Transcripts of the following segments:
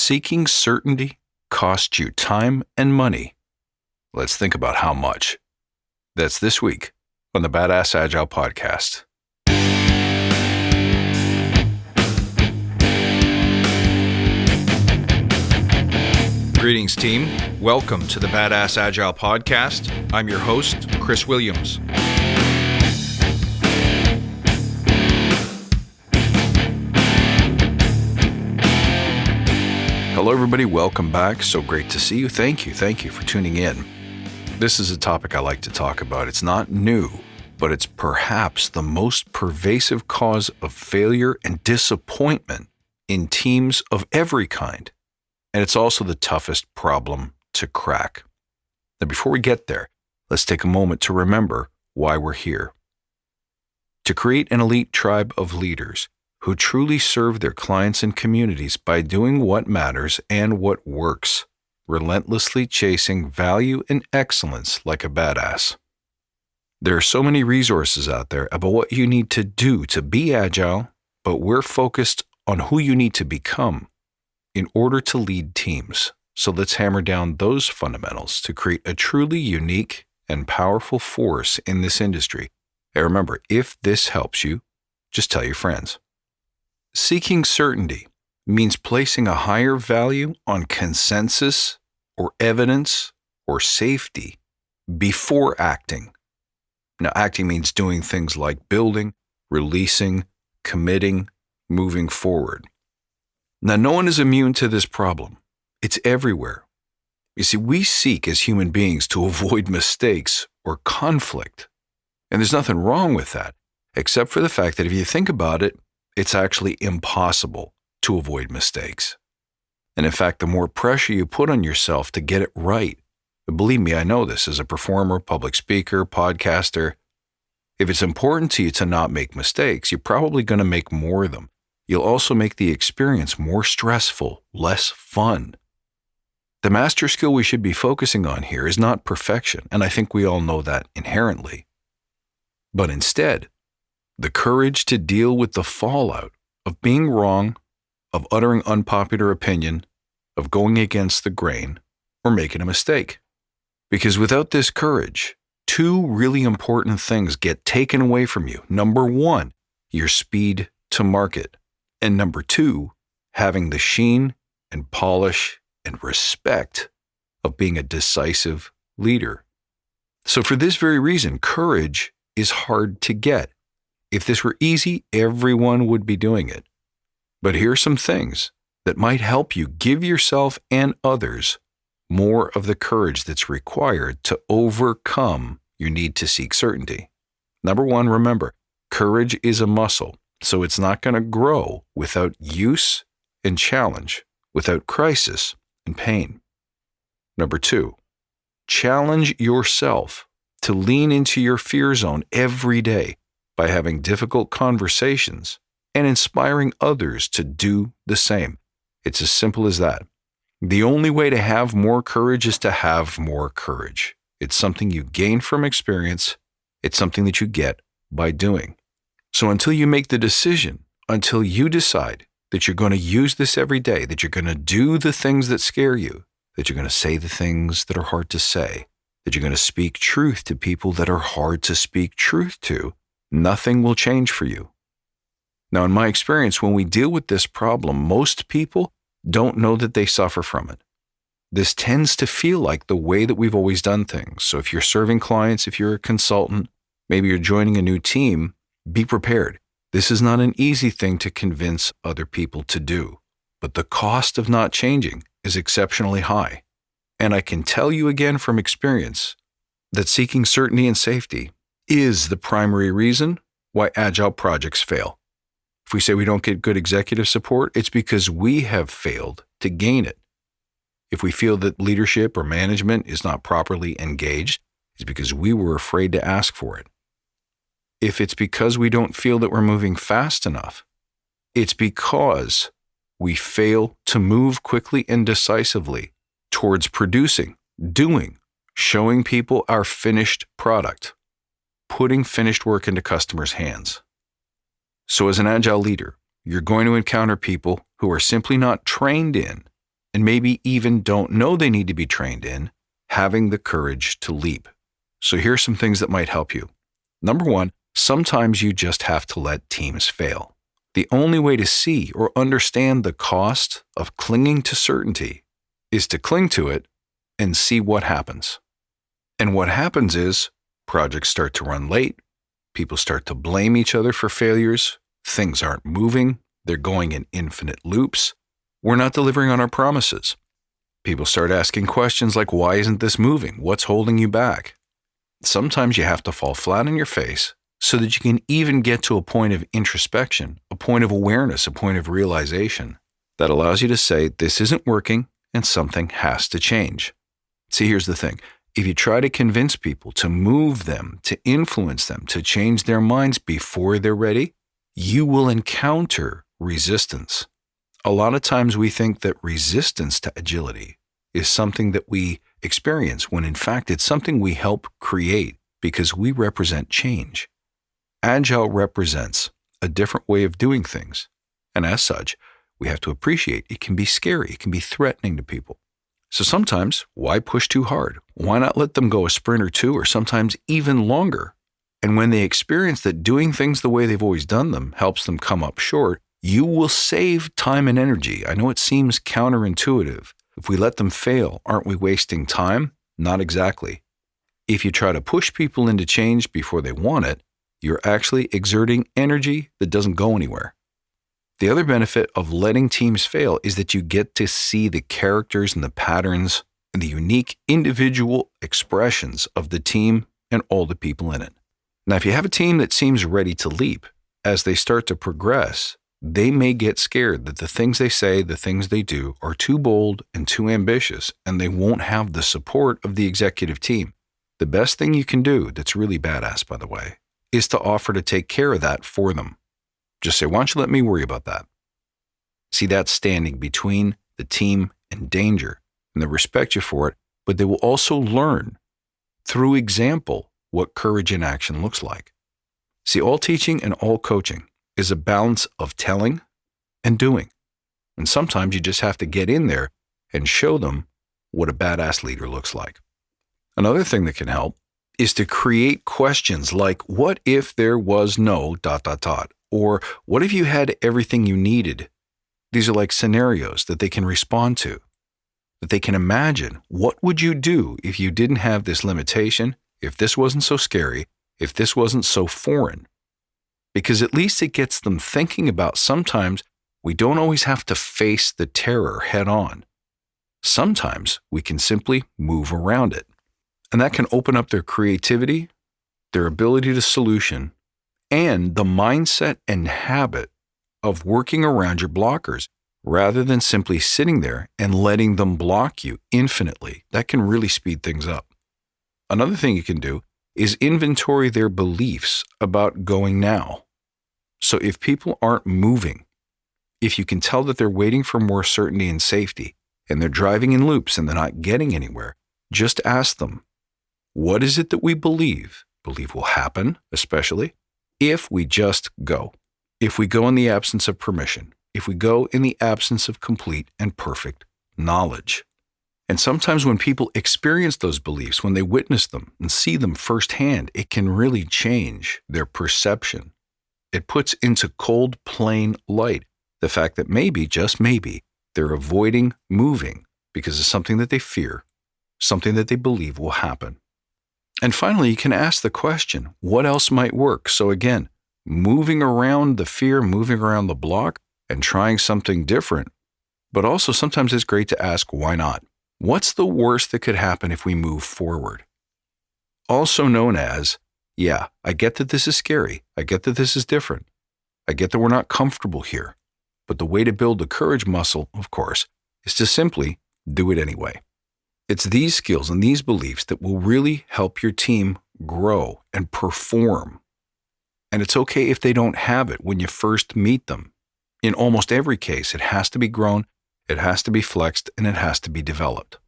seeking certainty costs you time and money? Let's think about how much. That's this week on the Badass Agile Podcast. Greetings, team. Welcome to the Badass Agile Podcast. I'm your host, Chris Williams. Hello, everybody. Welcome back. So great to see you. Thank you for tuning in. This is a topic I like to talk about. It's not new, but it's perhaps the most pervasive cause of failure and disappointment in teams of every kind. And it's also the toughest problem to crack. Now, before we get there, let's take a moment to remember why we're here. To create an elite tribe of leaders who truly serve their clients and communities by doing what matters and what works, relentlessly chasing value and excellence like a badass. There are so many resources out there about what you need to do to be agile, but we're focused on who you need to become in order to lead teams. So let's hammer down those fundamentals to create a truly unique and powerful force in this industry. And remember, if this helps you, just tell your friends. Seeking certainty means placing a higher value on consensus or evidence or safety before acting. Now, acting means doing things like building, releasing, committing, moving forward. Now, no one is immune to this problem. It's everywhere. You see, we seek as human beings to avoid mistakes or conflict. And there's nothing wrong with that, except for the fact that if you think about it, it's actually impossible to avoid mistakes. And in fact, the more pressure you put on yourself to get it right, believe me, I know this as a performer, public speaker, podcaster. If it's important to you to not make mistakes, you're probably going to make more of them. You'll also make the experience more stressful, less fun. The master skill we should be focusing on here is not perfection, and I think we all know that inherently. But instead, the courage to deal with the fallout of being wrong, of uttering unpopular opinion, of going against the grain, or making a mistake. Because without this courage, two really important things get taken away from you. Number one, your speed to market. And number two, having the sheen and polish and respect of being a decisive leader. So for this very reason, courage is hard to get. If this were easy, everyone would be doing it. But here are some things that might help you give yourself and others more of the courage that's required to overcome your need to seek certainty. Number one, remember, courage is a muscle, so it's not going to grow without use and challenge, without crisis and pain. Number two, challenge yourself to lean into your fear zone every day by having difficult conversations and inspiring others to do the same. It's as simple as that. The only way to have more courage is to have more courage. It's something you gain from experience. It's something that you get by doing. So until you make the decision, until you decide that you're going to use this every day, that you're going to do the things that scare you, that you're going to say the things that are hard to say, that you're going to speak truth to people that are hard to speak truth to, nothing will change for you. Now, in my experience, when we deal with this problem, most people don't know that they suffer from it. This tends to feel like the way that we've always done things. So if you're serving clients, if you're a consultant, maybe you're joining a new team, be prepared. This is not an easy thing to convince other people to do, but the cost of not changing is exceptionally high. And I can tell you again from experience that seeking certainty and safety is the primary reason why agile projects fail. If we say we don't get good executive support, it's because we have failed to gain it. If we feel that leadership or management is not properly engaged, it's because we were afraid to ask for it. If it's because we don't feel that we're moving fast enough, it's because we fail to move quickly and decisively towards producing, doing, showing people our finished product, putting finished work into customers' hands. So as an agile leader, you're going to encounter people who are simply not trained in and maybe even don't know they need to be trained in, having the courage to leap. So here's some things that might help you. Number one, sometimes you just have to let teams fail. The only way to see or understand the cost of clinging to certainty is to cling to it and see what happens. And what happens is projects start to run late, people start to blame each other for failures, things aren't moving, they're going in infinite loops, we're not delivering on our promises. People start asking questions like, why isn't this moving? What's holding you back? Sometimes you have to fall flat on your face so that you can even get to a point of introspection, a point of awareness, a point of realization that allows you to say, this isn't working and something has to change. See, here's the thing. If you try to convince people, to move them, to influence them, to change their minds before they're ready, you will encounter resistance. A lot of times we think that resistance to agility is something that we experience when in fact it's something we help create because we represent change. Agile represents a different way of doing things, and as such, we have to appreciate it can be scary, it can be threatening to people. So sometimes, why push too hard? Why not let them go a sprint or two, or sometimes even longer? And when they experience that doing things the way they've always done them helps them come up short, you will save time and energy. I know it seems counterintuitive. If we let them fail, aren't we wasting time? Not exactly. If you try to push people into change before they want it, you're actually exerting energy that doesn't go anywhere. The other benefit of letting teams fail is that you get to see the characters and the patterns and the unique individual expressions of the team and all the people in it. Now, if you have a team that seems ready to leap, as they start to progress, they may get scared that the things they say, the things they do are too bold and too ambitious, and they won't have the support of the executive team. The best thing you can do, that's really badass, by the way, is to offer to take care of that for them. Just say, why don't you let me worry about that? See, that's standing between the team and danger, and they respect you for it, but they will also learn through example what courage in action looks like. See, all teaching and all coaching is a balance of telling and doing. And sometimes you just have to get in there and show them what a badass leader looks like. Another thing that can help is to create questions like, what if there was no ... Or what if you had everything you needed? These are like scenarios that they can respond to, that they can imagine. What would you do if you didn't have this limitation, if this wasn't so scary, if this wasn't so foreign? Because at least it gets them thinking about sometimes we don't always have to face the terror head on. Sometimes we can simply move around it. And that can open up their creativity, their ability to solution, and the mindset and habit of working around your blockers rather than simply sitting there and letting them block you infinitely. That can really speed things up. Another thing you can do is inventory their beliefs about going now. So if people aren't moving, if you can tell that they're waiting for more certainty and safety, and they're driving in loops and they're not getting anywhere, just ask them, what is it that we believe will happen, especially if we just go? If we go in the absence of permission, if we go in the absence of complete and perfect knowledge. And sometimes when people experience those beliefs, when they witness them and see them firsthand, it can really change their perception. It puts into cold, plain light the fact that maybe, just maybe, they're avoiding moving because of something that they fear, something that they believe will happen. And finally, you can ask the question, what else might work? So again, moving around the fear, moving around the block, and trying something different. But also sometimes it's great to ask, why not? What's the worst that could happen if we move forward? Also known as, yeah, I get that this is scary. I get that this is different. I get that we're not comfortable here. But the way to build the courage muscle, of course, is to simply do it anyway. It's these skills and these beliefs that will really help your team grow and perform. And it's okay if they don't have it when you first meet them. In almost every case, it has to be grown, it has to be flexed, and it has to be developed.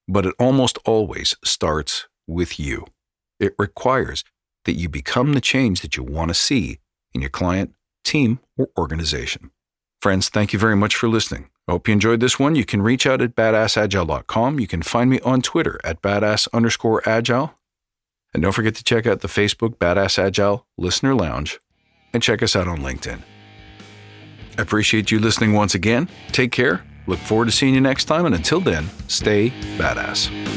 But it almost always starts with you. It requires that you become the change that you want to see in your client, team, or organization. Friends, thank you very much for listening. I hope you enjoyed this one. You can reach out at badassagile.com. You can find me on Twitter at badass_agile. And don't forget to check out the Facebook Badass Agile Listener Lounge and check us out on LinkedIn. I appreciate you listening once again. Take care. Look forward to seeing you next time. And until then, stay badass.